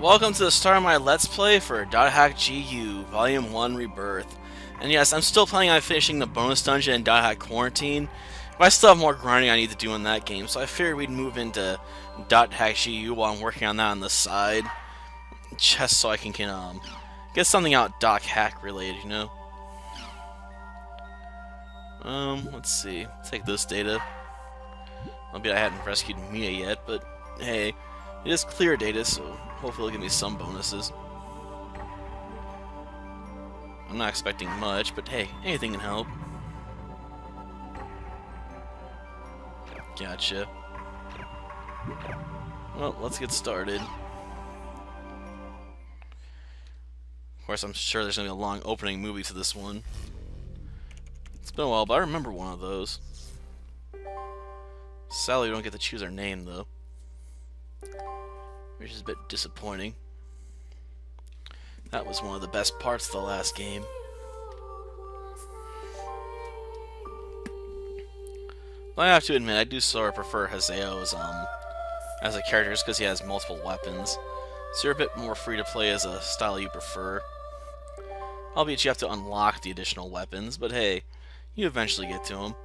Welcome to the start of my Let's Play for .hack GU, Volume 1 Rebirth. And yes, I'm still planning on finishing the bonus dungeon in .hack Quarantine, but I still have more grinding I need to do in that game, so I figured we'd move into .hack GU while I'm working on that on the side, just so I can get something out .hack related, you know? Let's see. Take this data. Albeit I hadn't rescued Mia yet, but hey, it is clear data, so hopefully it'll give me some bonuses. I'm not expecting much, but hey, anything can help. Gotcha. Well, let's get started. Of course, I'm sure there's going to be a long opening movie to this one. It's been a while, but I remember one of those. Sadly, we don't get to choose our name, though, which is a bit disappointing. That was one of the best parts of the last game. But I have to admit, I do sort of prefer Hazeo as a character just because he has multiple weapons. So you're a bit more free to play as a style you prefer. Albeit you have to unlock the additional weapons, but hey, you eventually get to them.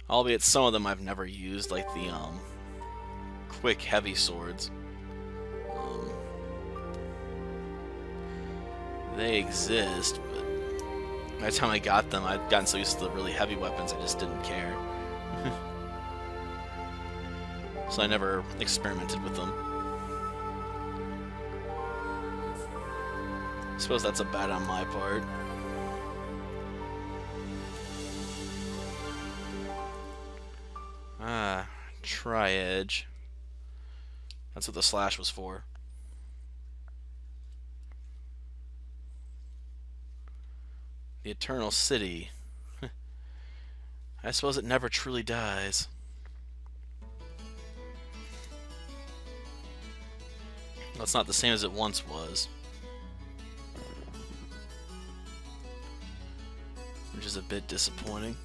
Albeit some of them I've never used, like the quick heavy swords. They exist, but by the time I got them, I'd gotten so used to the really heavy weapons I just didn't care. So I never experimented with them. I suppose that's a bad on my part. Ah, Tri-Edge. That's what the slash was for. The Eternal City. I suppose it never truly dies. Well, it's not the same as it once was. Which is a bit disappointing.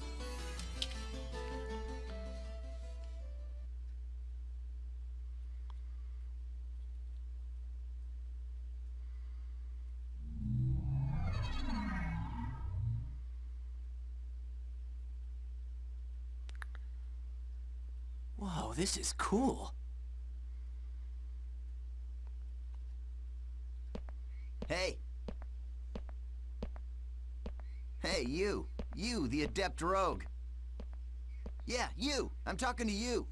Whoa, this is cool. Hey! Hey, you! You, the adept rogue! Yeah, you! I'm talking to you!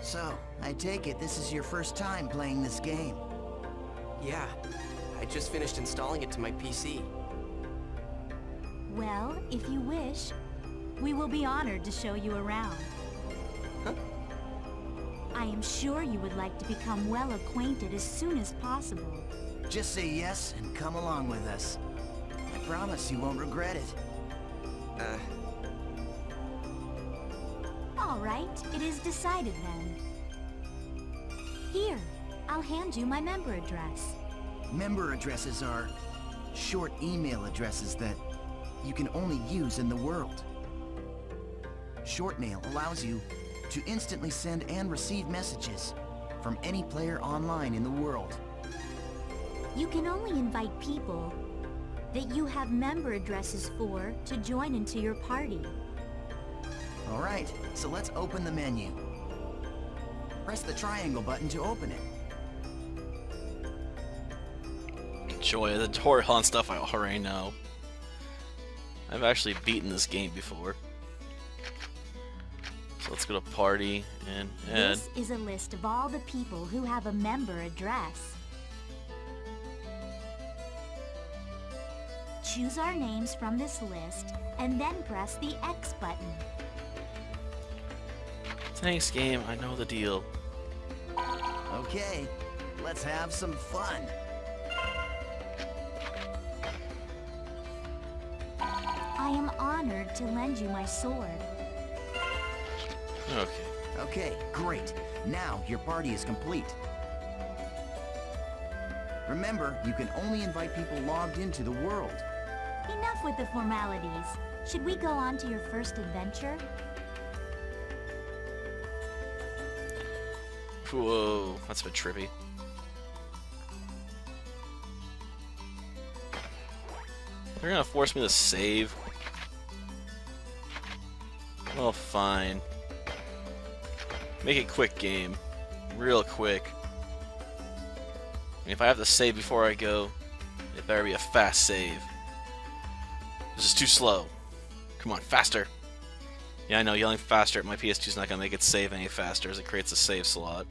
So, I take it this is your first time playing this game. Yeah, I just finished installing it to my PC. Well, if you wish, we will be honored to show you around. Huh? I am sure you would like to become well acquainted as soon as possible. Just say yes and come along with us. I promise you won't regret it. All right, it is decided then. Here, I'll hand you my member address. Member addresses are short email addresses that you can only use in the world. Short mail allows you to instantly send and receive messages from any player online in the world. You can only invite people that you have member addresses for to join into your party. Alright, so let's open the menu. Press the triangle button to open it. Joy, the tutorial and stuff I already know. I've actually beaten this game before. So let's go to party and add. This is a list of all the people who have a member address. Choose our names from this list and then press the X button. Thanks, game. I know the deal. Okay, let's have some fun. I am honored to lend you my sword. Okay. Okay, great. Now your party is complete. Remember, you can only invite people logged into the world. Enough with the formalities. Should we go on to your first adventure? Whoa, that's a bit trippy. They're gonna force me to save. Well, fine. Make it quick game. Real quick. And if I have to save before I go, it better be a fast save. This is too slow. Come on, faster! Yeah, I know, yelling faster at my PS2 is not gonna make it save any faster as it creates a save slot.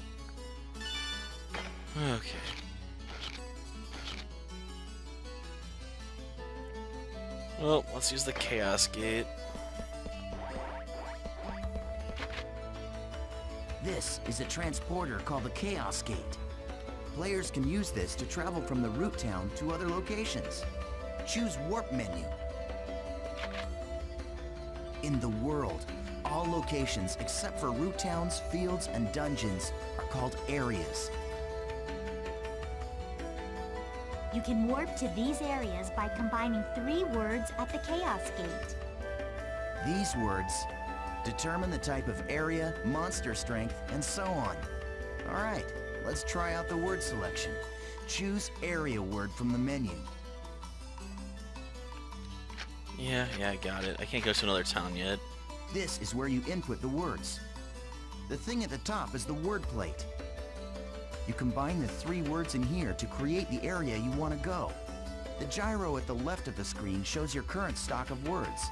Okay. Well, let's use the Chaos Gate. This is a transporter called the Chaos Gate. Players can use this to travel from the root town to other locations. Choose Warp menu. In the world, all locations except for root towns, fields, and dungeons are called areas. You can warp to these areas by combining 3 words at the Chaos Gate. These words determine the type of area, monster strength, and so on. Alright, let's try out the word selection. Choose area word from the menu. Yeah, I got it. I can't go to another town yet. This is where you input the words. The thing at the top is the word plate. You combine the 3 words in here to create the area you want to go. The gyro at the left of the screen shows your current stock of words.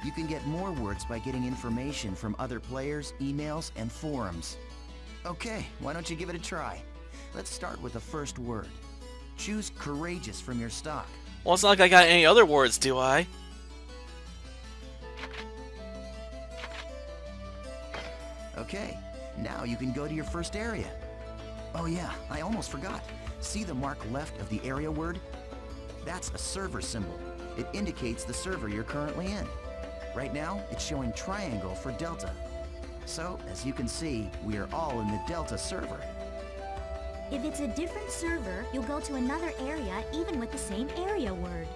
You can get more words by getting information from other players, emails, and forums. Okay, why don't you give it a try? Let's start with the first word. Choose courageous from your stock. Well, it's not like I got any other words, do I? Okay, now you can go to your first area. Oh yeah, I almost forgot. See the mark left of the area word? That's a server symbol. It indicates the server you're currently in. Right now, it's showing triangle for Delta. So, as you can see, we are all in the Delta server. If it's a different server, you'll go to another area even with the same area word.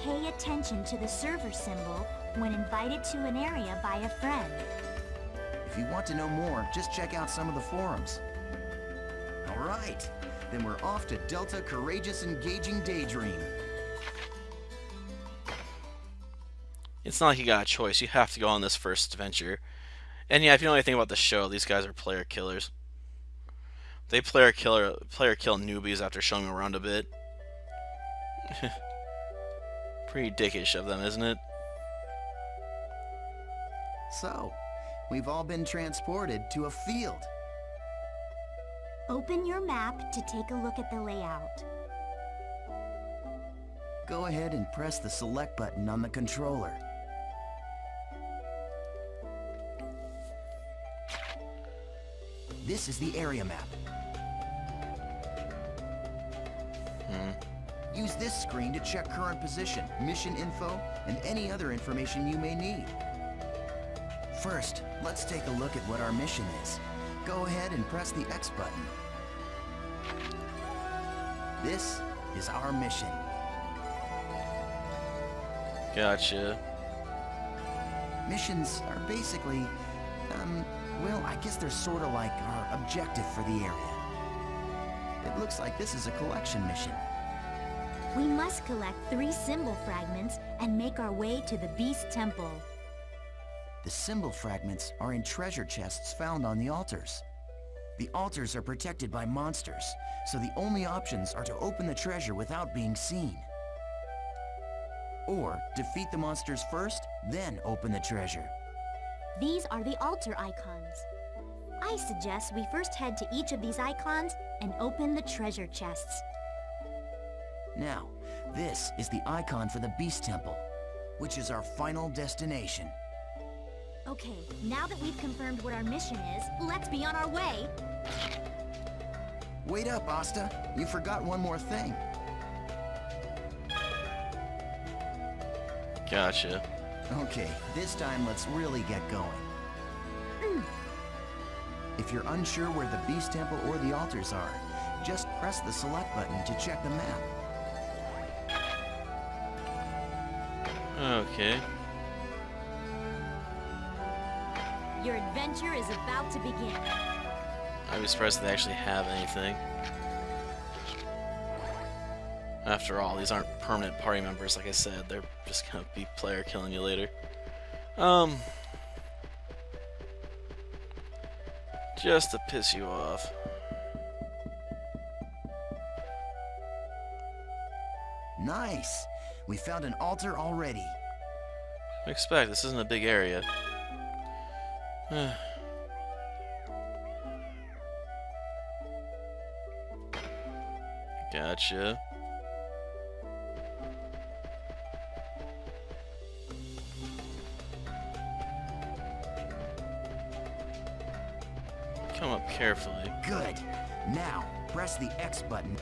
Pay attention to the server symbol when invited to an area by a friend. If you want to know more, just check out some of the forums. Alright, then we're off to Delta Courageous Engaging Daydream. It's not like you got a choice. You have to go on this first adventure. And yeah, if you know anything about the show, these guys are player killers. They player kill newbies after showing them around a bit. Pretty dickish of them, isn't it? So, we've all been transported to a field. Open your map to take a look at the layout. Go ahead and press the select button on the controller. This is the area map. Use this screen to check current position, mission info, and any other information you may need. First, let's take a look at what our mission is. Go ahead and press the X button. This is our mission. Gotcha. Missions are basically, well, I guess they're sort of like our objective for the area. It looks like this is a collection mission. We must collect 3 symbol fragments and make our way to the Beast Temple. The symbol fragments are in treasure chests found on the altars. The altars are protected by monsters, so the only options are to open the treasure without being seen. Or defeat the monsters first, then open the treasure. These are the altar icons. I suggest we first head to each of these icons and open the treasure chests. Now, this is the icon for the Beast Temple, which is our final destination. Okay, now that we've confirmed what our mission is, let's be on our way. Wait up, Asta. You forgot one more thing. Gotcha. Okay, this time let's really get going. If you're unsure where the Beast Temple or the altars are, just press the select button to check the map. Okay. Your adventure is about to begin. I'd be surprised if they actually have anything. After all, these aren't permanent party members, like I said. They're just gonna be player killing you later. Just to piss you off. Nice! We found an altar already. I expect this isn't a big area. Gotcha. Come up carefully. Good. Now, press the X button.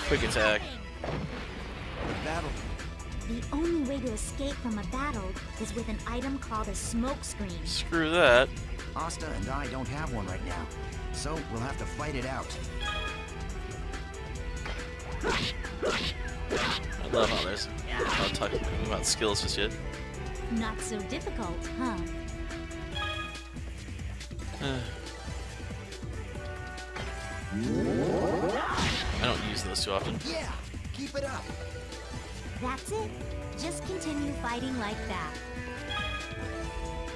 Quick attack. Battle. The only way to escape from a battle is with an item called a smoke screen. Screw that. Asta and I don't have one right now, so we'll have to fight it out. I love how there's not talking about skills just yet. Not so difficult, huh? I don't use those too often. Yeah! Keep it up! That's it. Just continue fighting like that.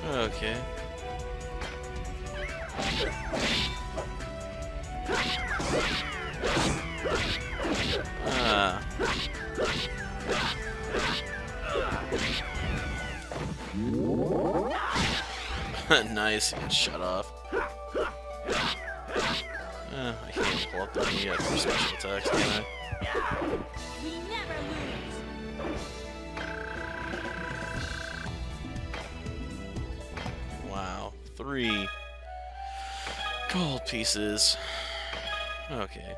Okay. Ah. Nice, you get shut off. I can't pull up on you yet for special attacks, can I? We never lose. Wow, 3 gold pieces. Okay.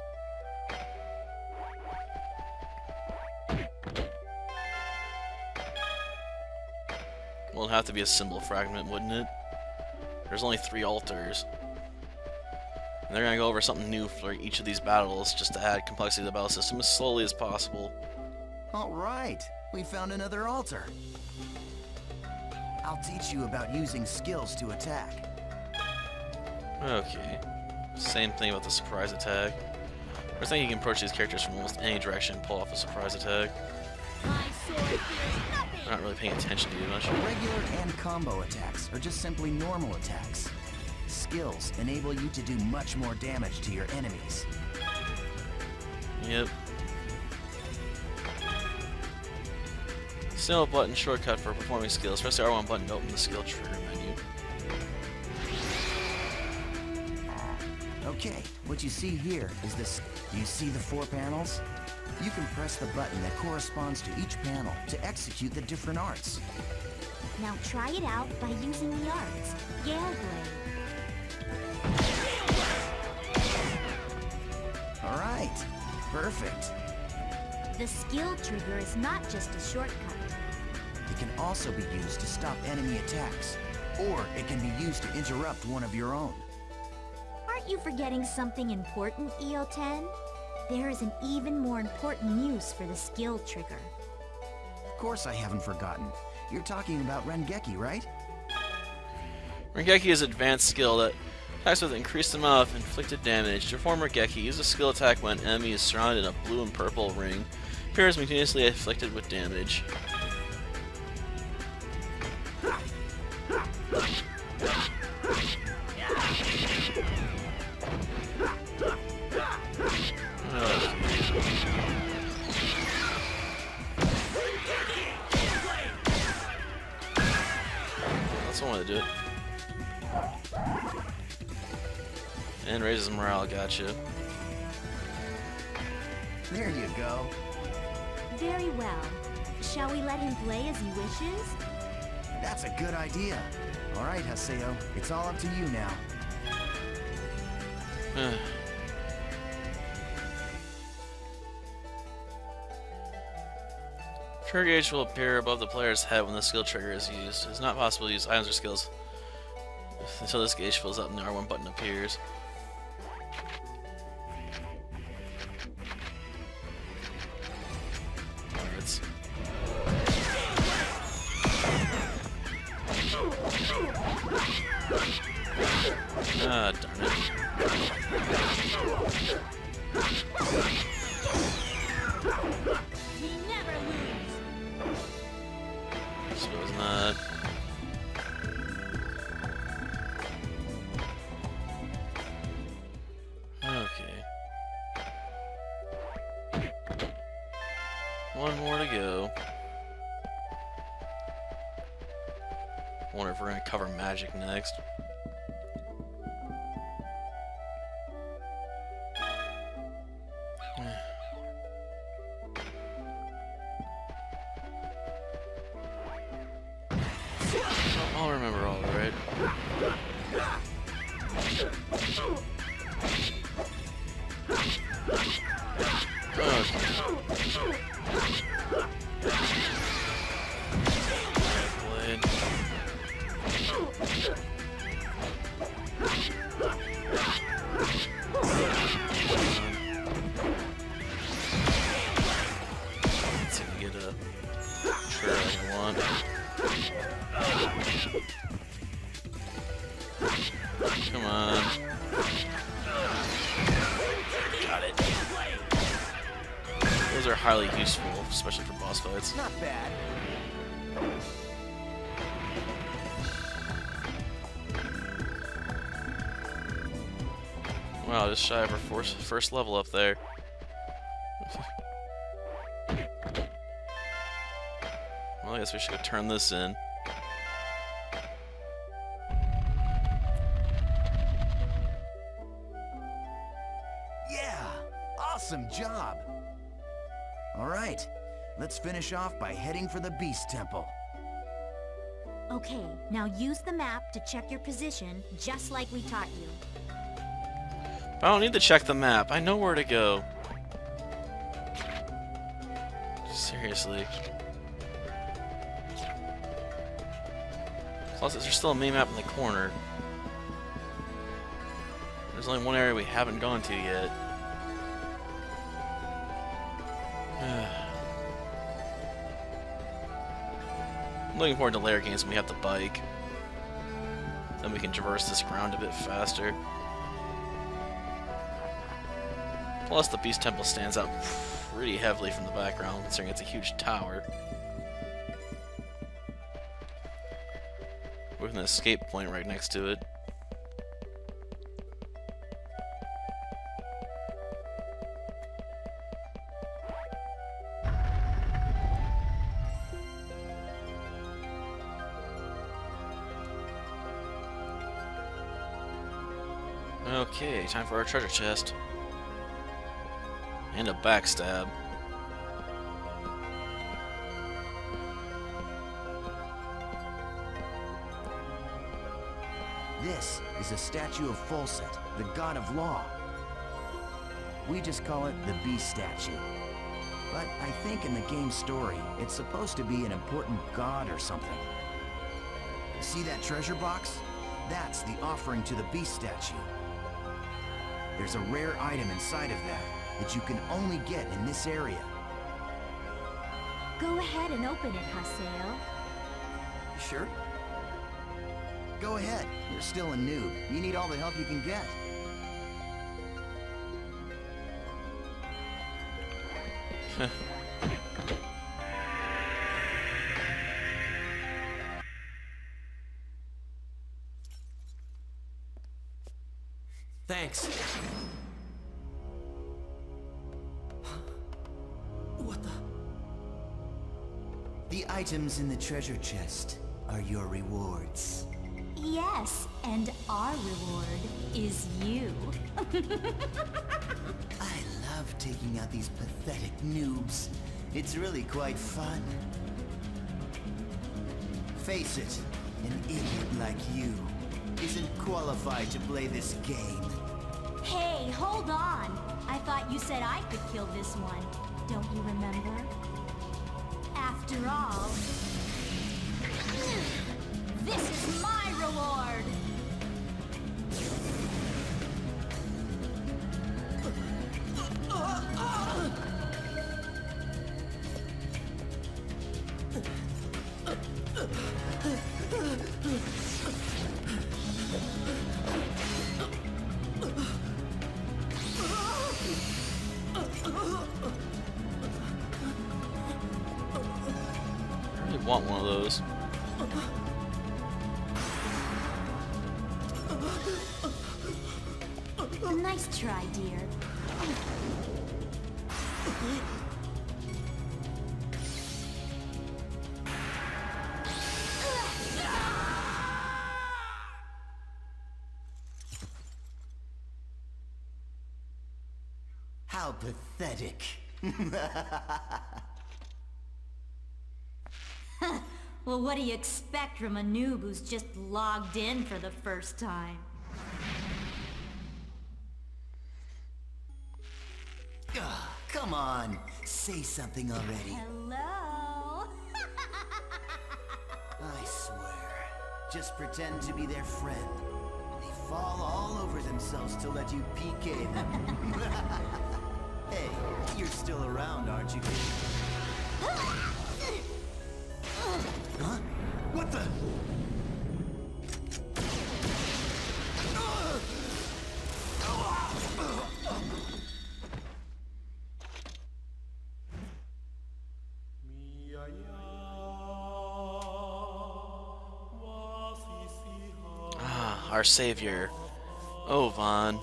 Well, it'd have to be a symbol fragment, wouldn't it? There's only 3 altars. And they're gonna go over something new for each of these battles, just to add complexity to the battle system as slowly as possible. Alright, we found another altar. I'll teach you about using skills to attack. Okay. Same thing about the surprise attack. I think you can approach these characters from almost any direction and pull off a surprise attack. My sword fears nothing. I'm not really paying attention to you much. Regular and combo attacks are just simply normal attacks. Skills enable you to do much more damage to your enemies. Yep. Single button shortcut for performing skills. Press the R1 button to open the skill trigger menu. Okay, what you see here is this. You see the 4 panels? You can press the button that corresponds to each panel to execute the different arts. Now try it out by using the arts. Gale Blade. Alright, perfect. The skill trigger is not just a shortcut. It can also be used to stop enemy attacks, or it can be used to interrupt one of your own. Aren't you forgetting something important, EO10? There is an even more important use for the skill trigger. Of course I haven't forgotten. You're talking about Rengeki, right? Rengeki is an advanced skill that attacks with an increased amount of inflicted damage. To perform Rengeki, use a skill attack when an enemy is surrounded in a blue and purple ring. Appears continuously afflicted with damage. That's one way to do it. And raises morale, gotcha. There you go. Very well. Shall we let him play as he wishes? That's a good idea. Alright, Haseo, it's all up to you now. Trigger gauge will appear above the player's head when the skill trigger is used. It's not possible to use items or skills until this gauge fills up and the R1 button appears. Alright. Ah, darn it. We never lose. Suppose not. Okay. One more to go. Wonder if we're gonna cover magic next. I'll remember all right. Blade. Let's see if we get a sure I want. Come on. Got it. Those are highly useful, especially for boss fights. Not bad. Wow, just shy of our first level up there. Well, I guess we should go turn this in. Yeah! Awesome job! Alright, let's finish off by heading for the Beast Temple. Okay, now use the map to check your position, just like we taught you. I don't need to check the map. I know where to go. Seriously. Plus, there's still a mini-map in the corner. There's only one area we haven't gone to yet. I'm looking forward to later games when we have the bike. Then we can traverse this ground a bit faster. Plus, the Beast Temple stands out pretty heavily from the background, considering it's a huge tower. With an escape point right next to it. Okay, time for our treasure chest. And a backstab. This is a statue of Folset, the god of law. We just call it the Beast statue. But I think in the game's story, it's supposed to be an important god or something. See that treasure box? That's the offering to the Beast statue. There's a rare item inside of that you can only get in this area. Go ahead and open it, Haseo. Sure? Go ahead, you're still a noob. You need all the help you can get. Thanks. What the? The items in the treasure chest are your rewards. Yes, and our reward is you. I love taking out these pathetic noobs. It's really quite fun. Face it, an idiot like you isn't qualified to play this game. Hey, hold on. I thought you said I could kill this one. Don't you remember? After all, this is my reward! those. Nice try, dear. How pathetic. Well, what do you expect from a noob who's just logged in for the first time? Ugh, come on, say something already. Hello? I swear, just pretend to be their friend. They fall all over themselves to let you PK them. Hey, you're still around, aren't you? Huh? What the? Ah, our savior. Oh, Vaughn.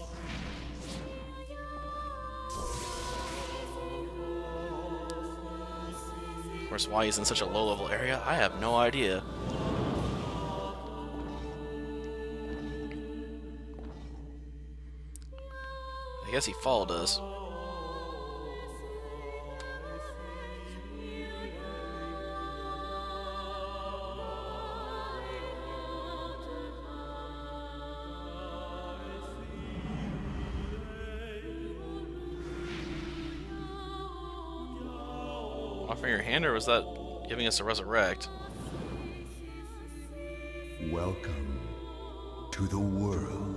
Of course, why he's in such a low-level area, I have no idea. I guess he followed us. Offering your hand, or was that giving us a resurrect? Welcome to the world.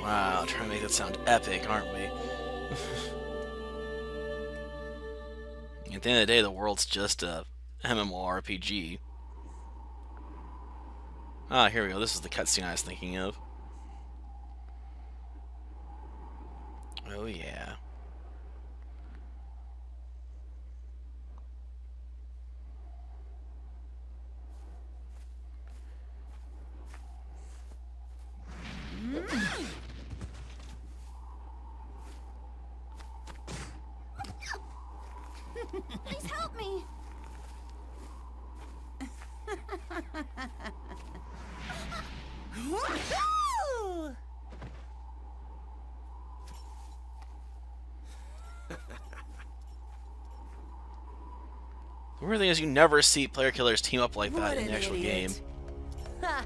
Wow, trying to make that sound epic, aren't we? At the end of the day, the world's just a MMORPG. Ah, here we go. This is the cutscene I was thinking of. Oh, yeah. Please help me! The weird thing is you never see player killers team up like that What in the an actual idiot. game. Ha!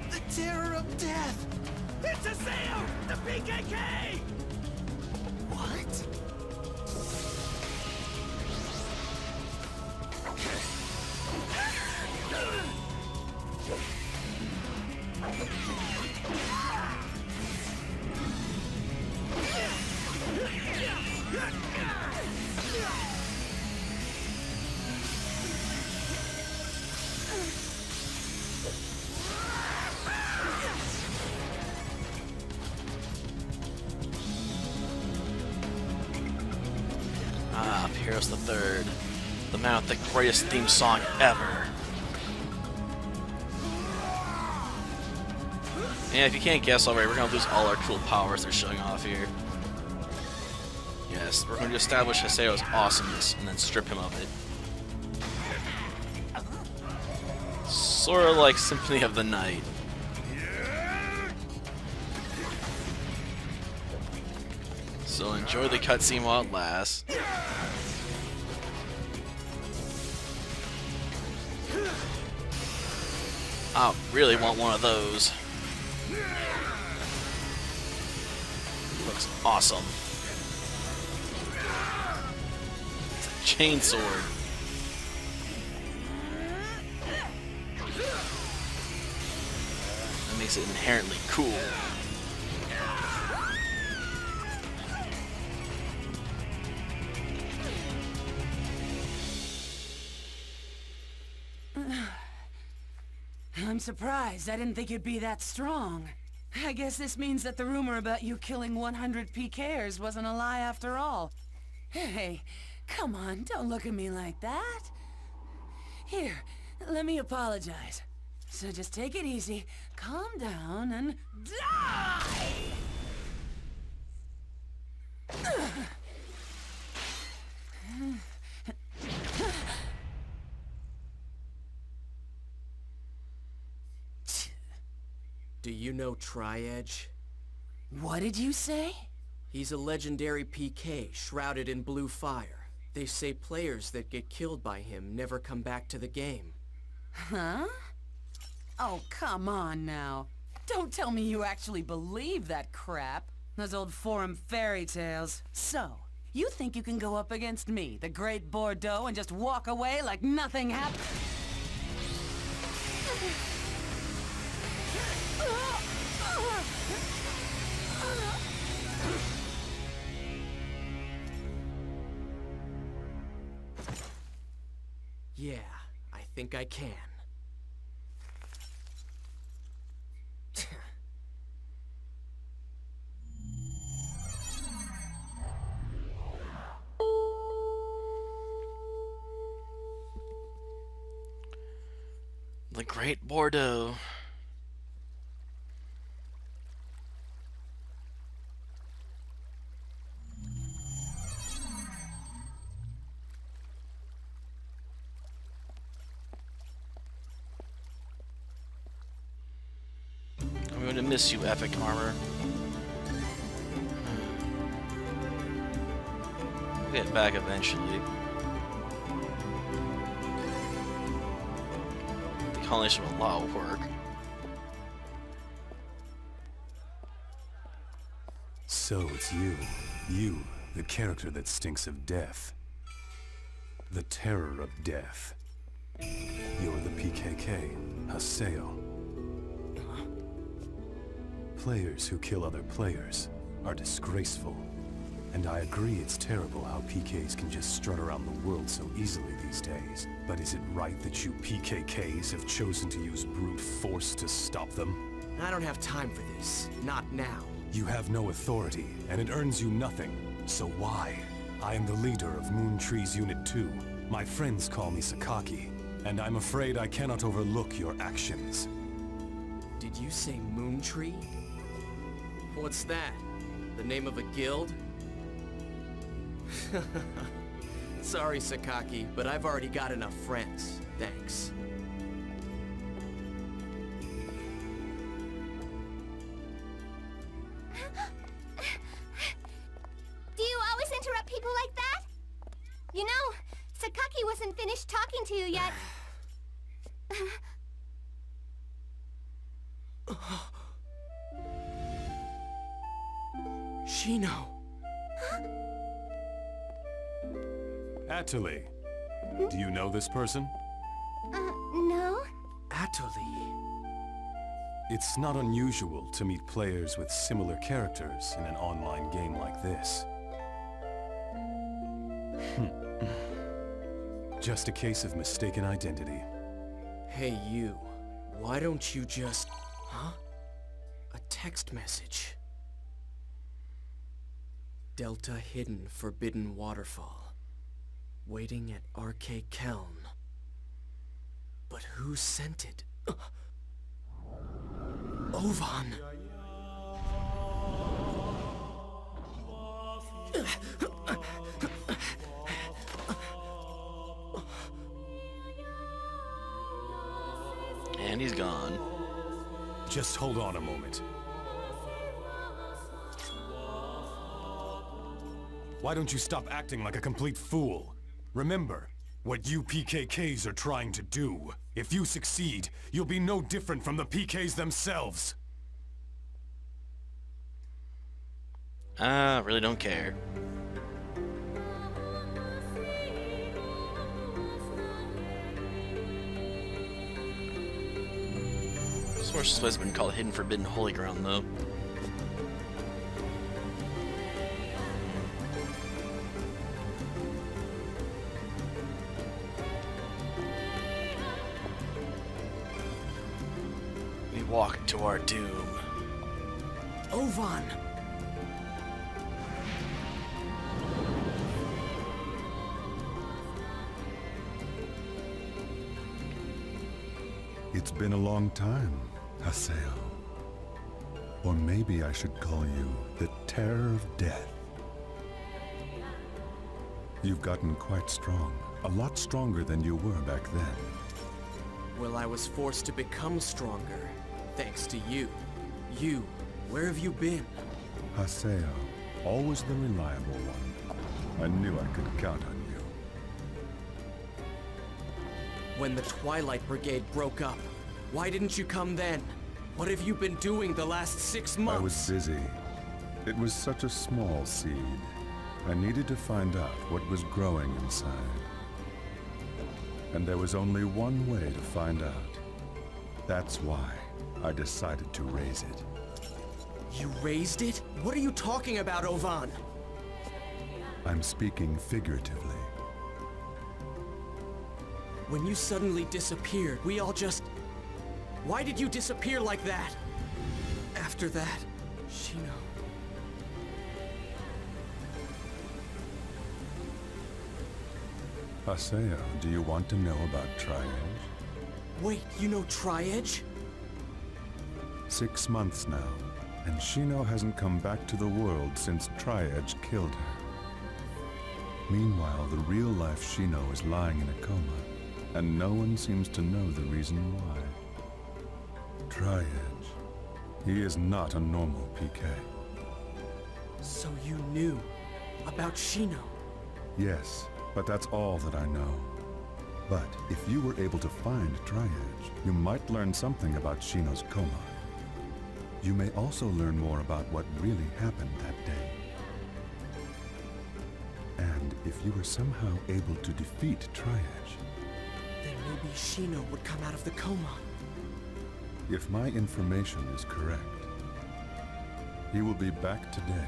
The terror of death! It's a sale! The PKK! What? Ah, Pyros the Third, the man with the greatest theme song ever. And if you can't guess already, we're gonna lose all our cool powers they're showing off here. Yes, we're going to establish Haseo's awesomeness and then strip him of it. Sort of like Symphony of the Night. So enjoy the cutscene while it lasts. I really want one of those. Looks awesome. It's a chainsword. That makes it inherently cool. I'm surprised. I didn't think you'd be that strong. I guess this means that the rumor about you killing 100 PKers wasn't a lie after all. Hey, come on, don't look at me like that. Here, let me apologize. So just take it easy, calm down, and die! Do you know Tri-Edge? What did you say? He's a legendary PK, shrouded in blue fire. They say players that get killed by him never come back to the game. Huh? Oh, come on now. Don't tell me you actually believe that crap. Those old forum fairy tales. So, you think you can go up against me, the Great Bordeaux, and just walk away like nothing happened? Yeah, I think I can. The Great Bordeaux. I'm going to miss you, Epic Armor. We'll get back eventually. The combination of a lot of work. So it's you. You, the character that stinks of death. The terror of death. You're the PKK, Haseo. Players who kill other players are disgraceful. And I agree it's terrible how PKs can just strut around the world so easily these days. But is it right that you PKKs have chosen to use brute force to stop them? I don't have time for this. Not now. You have no authority, and it earns you nothing. So why? I am the leader of Moon Tree's Unit 2. My friends call me Sakaki, and I'm afraid I cannot overlook your actions. Did you say Moon Tree? What's that? The name of a guild? Sorry, Sakaki, but I've already got enough friends. Thanks. Do you always interrupt people like that? You know, Sakaki wasn't finished talking to you yet. Shino. Atali, do you know this person? No? Atali. It's not unusual to meet players with similar characters in an online game like this. Just a case of mistaken identity. Hey, you. Why don't you just... Huh? A text message. Delta Hidden Forbidden Waterfall. Waiting at RK Keln. But who sent it? Ovan! And he's gone. Just hold on a moment. Why don't you stop acting like a complete fool? Remember, what you PKKs are trying to do. If you succeed, you'll be no different from the PKs themselves. Really don't care. This horse is supposed to have been called Hidden Forbidden Holy Ground, though. walk to our doom. Ovan! It's been a long time, Haseo. Or maybe I should call you the Terror of Death. You've gotten quite strong. A lot stronger than you were back then. Well, I was forced to become stronger, thanks to you. You, where have you been? Haseo, always the reliable one. I knew I could count on you. When the Twilight Brigade broke up, why didn't you come then? What have you been doing the last 6 months? I was busy. It was such a small seed. I needed to find out what was growing inside. And there was only one way to find out. That's why I decided to raise it. You raised it? What are you talking about, Ovan? I'm speaking figuratively. When you suddenly disappeared, we all just... Why did you disappear like that? After that, Shino... Haseo, do you want to know about Tri-Edge? Wait, you know Tri-Edge? 6 months now, and Shino hasn't come back to the world since Tri-Edge killed her. Meanwhile, the real-life Shino is lying in a coma, and no one seems to know the reason why. Tri-Edge. He is not a normal PK. So you knew about Shino? Yes, but that's all that I know. But if you were able to find Tri-Edge, you might learn something about Shino's coma. You may also learn more about what really happened that day. And if you were somehow able to defeat Tri-Edge, then maybe Shino would come out of the coma. if my information is correct, he will be back today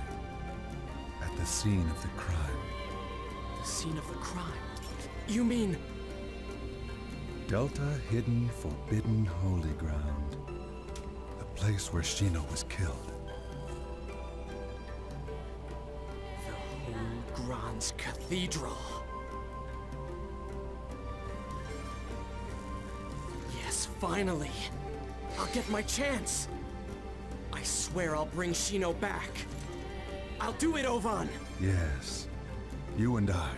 at the scene of the crime. The scene of the crime? You mean... Delta Hidden Forbidden Holy Ground. The place where Shino was killed. The Holy Grand's Cathedral. Yes, finally. I'll get my chance. I swear I'll bring Shino back. I'll do it, Ovan! Yes. You and I.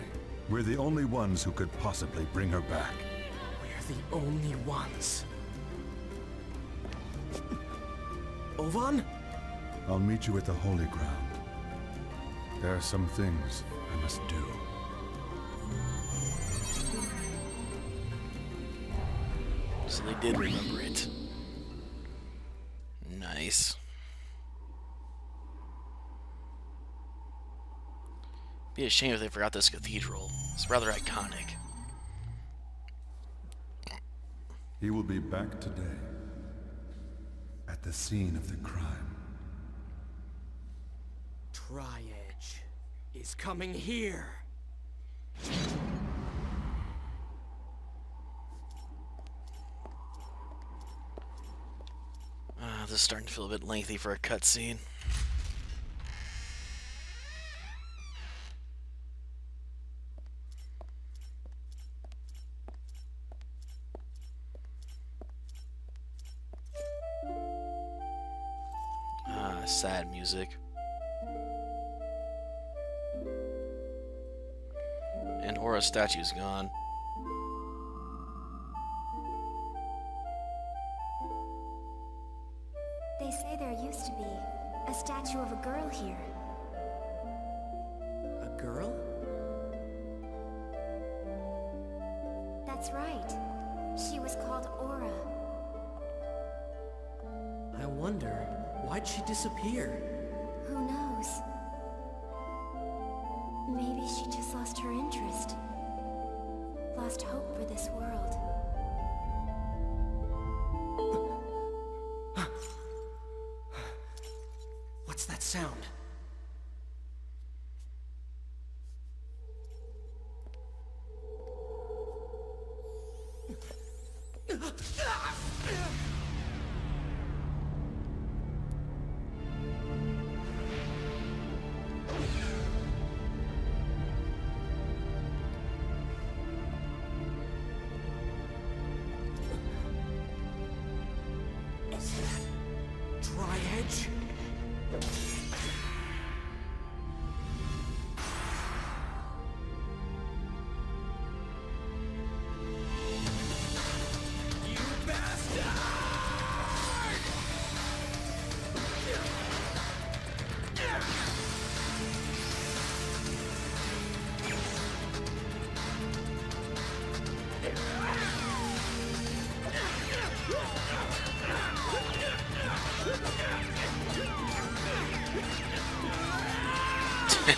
We're the only ones who could possibly bring her back. We're the only ones. Ovan? I'll meet you at the Holy Ground. There are some things I must do. So they did remember it. Nice. Be a shame if they forgot this cathedral. It's rather iconic. He will be back today at the scene of the crime. Tri-Edge is coming here. This is starting to feel a bit lengthy for a cutscene. Sad music. And Aura's statue's gone. They say there used to be a statue of a girl here. A girl? That's right. She was called Aura. I wonder, why'd she disappear? Who knows? Maybe she just lost her interest. Lost hope for this world. What's that sound?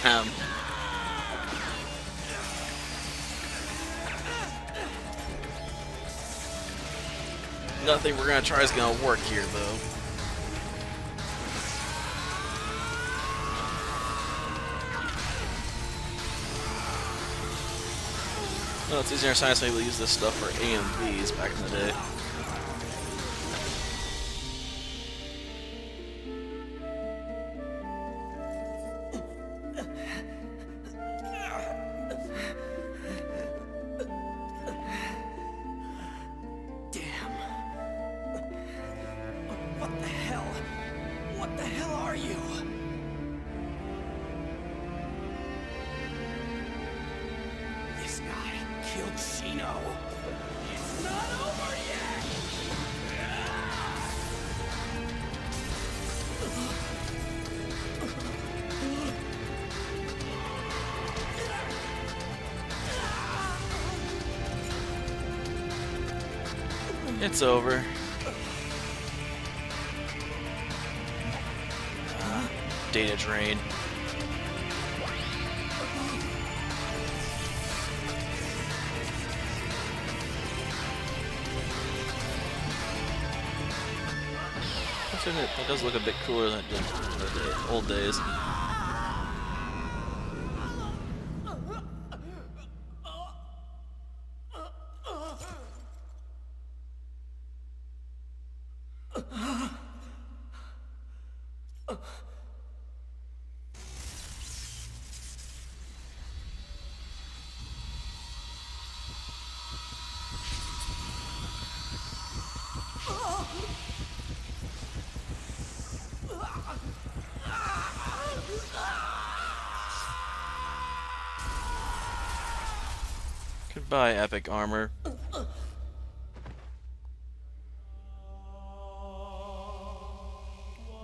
Damn. Nothing we're gonna try is gonna work here, though. Well, it's easier in science maybe to use this stuff for A and B's back in the day. Damn. What the hell? What the hell are you? This guy killed Shino. It's not over yet! It's over. Data drain. That does look a bit cooler than it did in the old days. Goodbye, epic armor.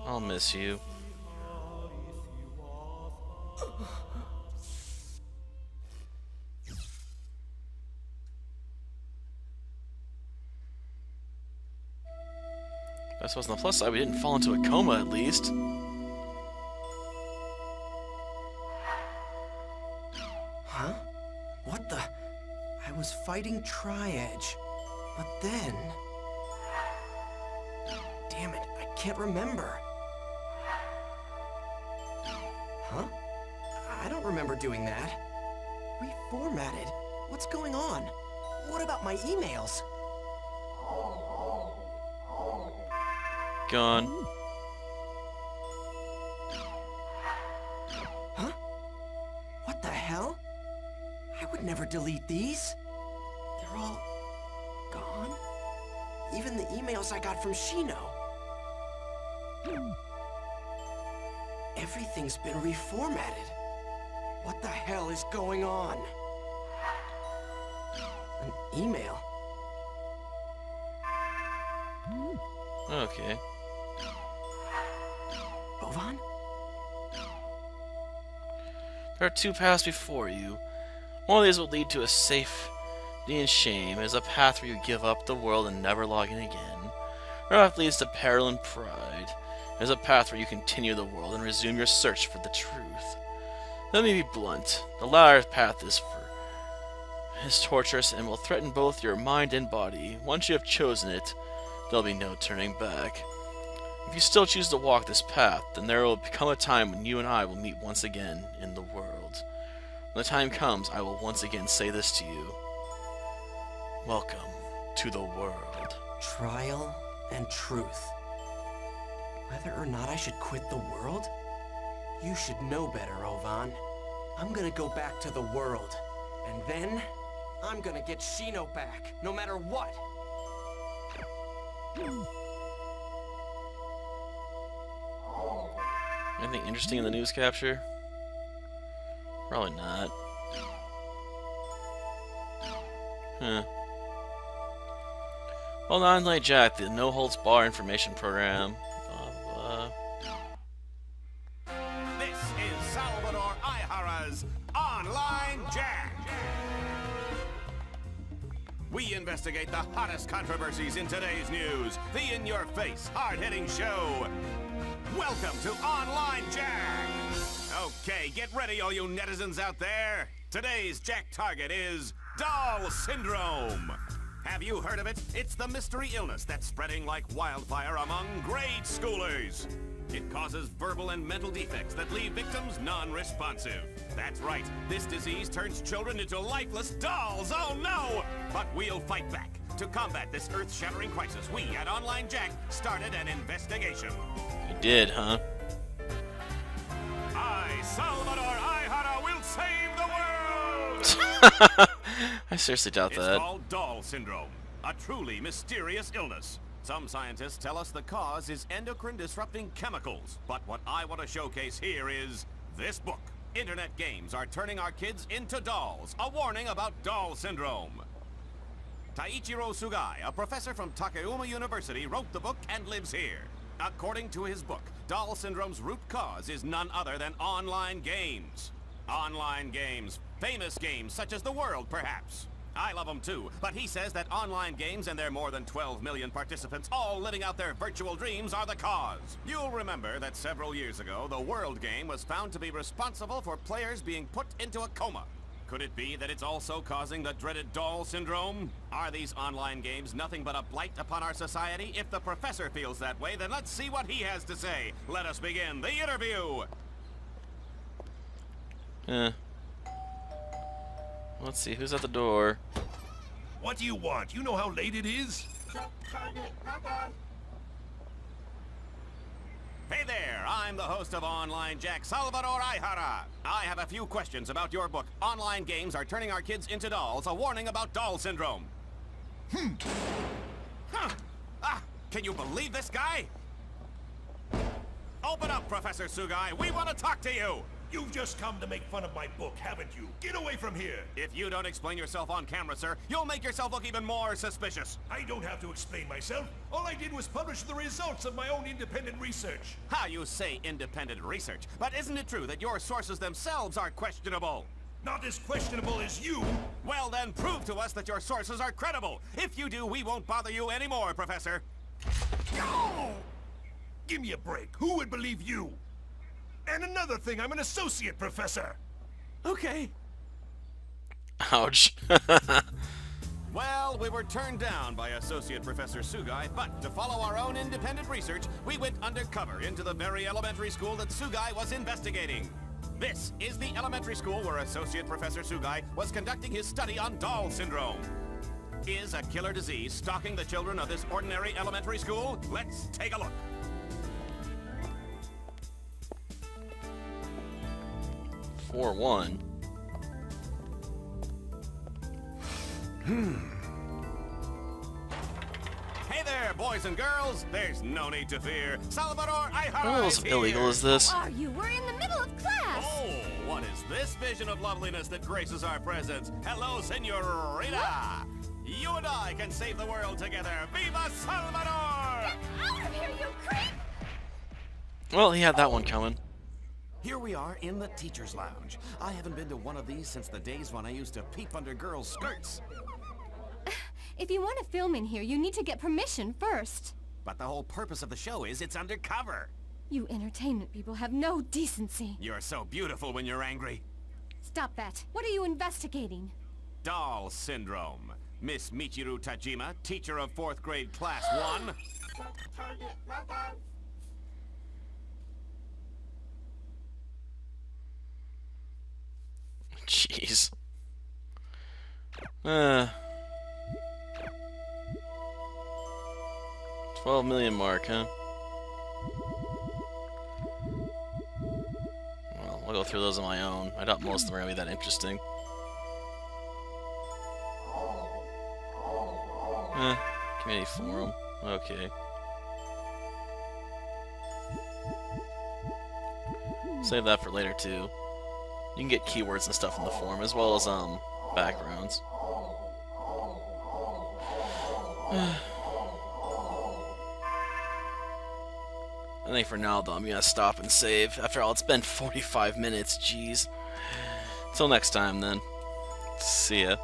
I'll miss you. I suppose on the plus side, we didn't fall into a coma at least. Huh? What the? I was fighting Tri-Edge, but then... Damn it, I can't remember. Huh? I don't remember doing that. Reformatted? What's going on? What about my emails? Gone. Huh? What the hell? I would never delete these. They're all gone? Even the emails I got from Shino. Everything's been reformatted. What the hell is going on? An email? Okay. Ovan? There are two paths before you. One of these will lead to a safety and shame. It is a path where you give up the world and never log in again. Or path leads to peril and pride. It is a path where you continue the world and resume your search for the truth. Let me be blunt. The latter path is torturous and will threaten both your mind and body. Once you have chosen it, there'll be no turning back. If you still choose to walk this path, then there will become a time when you and I will meet once again in the world. When the time comes, I will once again say this to you. Welcome to the world. Trial and truth. Whether or not I should quit the world? You should know better, Ovan. I'm gonna go back to the world. And then, I'm gonna get Shino back, no matter what. Anything interesting in the news capture? Probably not. Huh. Well, Untitled Chapter, the No Holds Bar information program. This is Salvador Ihara's Online Jack. We investigate the hottest controversies in today's news. The in-your-face, hard-hitting show. Welcome to Online Jack. Okay, get ready, all you netizens out there. Today's Jack target is Doll Syndrome. Have you heard of it? It's the mystery illness that's spreading like wildfire among grade schoolers. It causes verbal and mental defects that leave victims non-responsive. That's right, this disease turns children into lifeless dolls, oh no! But we'll fight back. To combat this earth-shattering crisis, we at Online Jack started an investigation. You did, huh? I, Salvador Ihara, will save the world! I seriously doubt It's that. called Doll Syndrome, a truly mysterious illness. Some scientists tell us the cause is endocrine-disrupting chemicals, but what I want to showcase here is this book. Internet games are turning our kids into dolls, a warning about Doll Syndrome. Taichiro Sugai, a professor from Takayama University, wrote the book and lives here. According to his book, Doll Syndrome's root cause is none other than online games. Online games. Famous games such as The World, perhaps. I love them too, but he says that online games and their more than 12 million participants all living out their virtual dreams are the cause. You'll remember that several years ago, the World game was found to be responsible for players being put into a coma. Could it be that it's also causing the dreaded Doll Syndrome? Are these online games nothing but a blight upon our society? If the professor feels that way, then let's see what he has to say. Let us begin the interview. Let's see, who's at the door? What do you want? You know how late it is? Hey there, I'm the host of Online Jack, Salvador Ihara. I have a few questions about your book, Online Games Are Turning Our Kids into Dolls, a warning about Doll Syndrome. Can you believe this guy? Open up, Professor Sugai. We want to talk to you. You've just come to make fun of my book, haven't you? Get away from here! If you don't explain yourself on camera, sir, you'll make yourself look even more suspicious. I don't have to explain myself. All I did was publish the results of my own independent research. How you say independent research, but isn't it true that your sources themselves are questionable? Not as questionable as you. Well then, prove to us that your sources are credible. If you do, we won't bother you anymore, Professor. Oh! Give me a break. Who would believe you? And another thing, I'm an associate professor. Okay. Ouch. Well, we were turned down by Associate Professor Sugai, but to follow our own independent research, we went undercover into the very elementary school that Sugai was investigating. This is the elementary school where Associate Professor Sugai was conducting his study on Doll Syndrome. Is a killer disease stalking the children of this ordinary elementary school? Let's take a look. 4-1. Hey there, boys and girls. There's no need to fear. Salvador Ihara What is else here. illegal is this? Are you? We're in the middle of class. Oh, what is this vision of loveliness that graces our presence? Hello, senorita. You and I can save the world together. Viva Salvador! Get out of here, you creep! Well, he had that one coming. Here we are in the teacher's lounge. I haven't been to one of these since the days when I used to peep under girls' skirts. If you want to film in here, you need to get permission first. But the whole purpose of the show is it's undercover. You entertainment people have no decency. You're so beautiful when you're angry. Stop that. What are you investigating? Doll Syndrome. Miss Michiru Tajima, teacher of 4th grade class 1. Jeez. 12 million mark, huh? Well, I'll go through those on my own. I doubt most of them are gonna be that interesting. Community forum. Okay. Save that for later too. You can get keywords and stuff in the forum, as well as backgrounds. I think for now, though, I'm gonna stop and save. After all, it's been 45 minutes, jeez. Till next time, then. See ya.